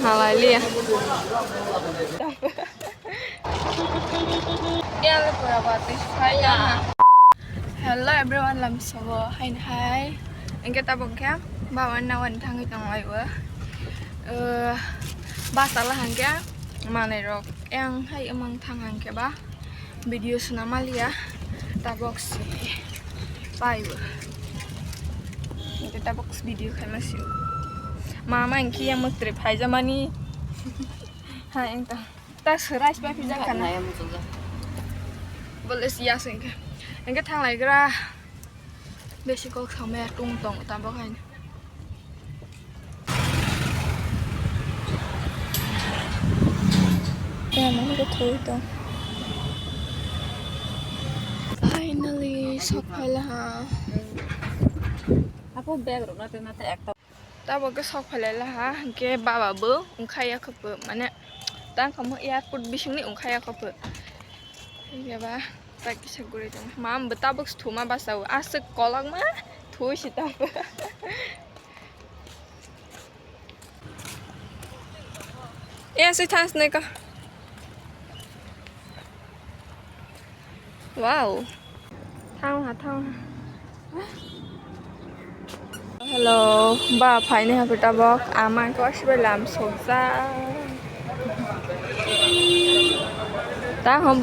Halalia. Hello everyone, làm sao hai anh kita bongkar bawa nawan thang itu ngaiwa basalah hangga mana rok yang hai emang thang hangga ba video sunamalia tabok si baiwa kita box video kan masih mama yang kia mau trip hai zamani hai yang ta serais ba pizza kan boleh siap singka yang kita thang lagi ra basic kok sama tung tong tambah kan ya mana betul itu finally sampai lah apa bag nanti ekta tabok ke sampai lah ke baba bu ungkaya ke bu mana tang kamu airport bising ni ungkaya ke bu ya ba tak kisah gue itu mam betabok stuma basau asik kolak mah tuh sih tabok ya sih chance nih kak wow thao hả hello bà phải nè phải ta bóc mang có sẽ làm sốt ra ta không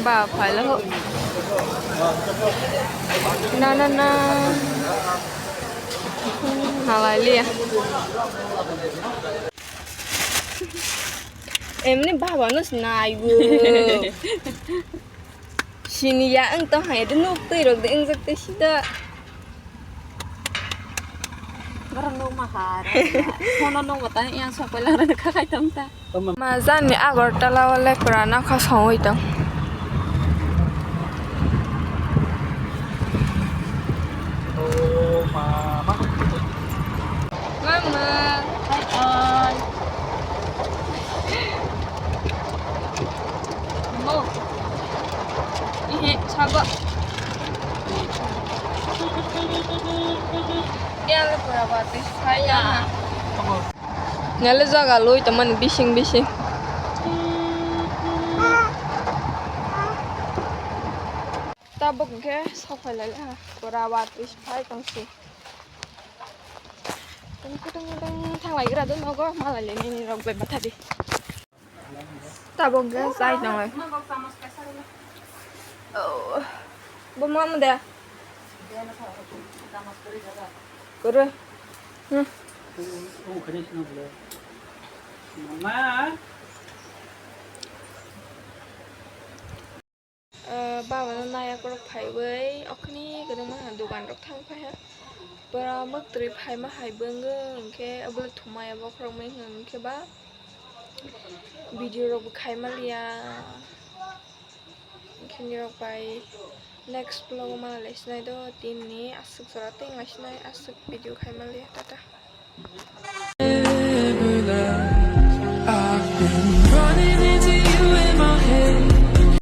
bà phải là hộ na hà lại liền em này bà bảo nó snai vừa sini ya ang tao hay đến lúc tây rồi anh rất tây đó barang nong mahar kono nong mata yang sampai lah kakai tamta mazan ni Agartala wala kurana khas hoi tang mama hai mo ini sabar ya le berapa tis saya ngale jaga loi teman bising tabok ke sampai lah berapa tis saya tangsi kadang thang lagi ra tuh nó malah ini rong be tadi tabok ke sai nang lai oh bomam deh Kore. Mama. Bawa naya korok phai với okni kadang mah dukan rok thang phai ha para mak trip phai ma hai bengeng ke abul thumai abok rok mai ngem ke ba video rok khai malia kini rok pai next vlog ma lesnai do tin ni asuk sora ting lesnai asuk video khai malia tata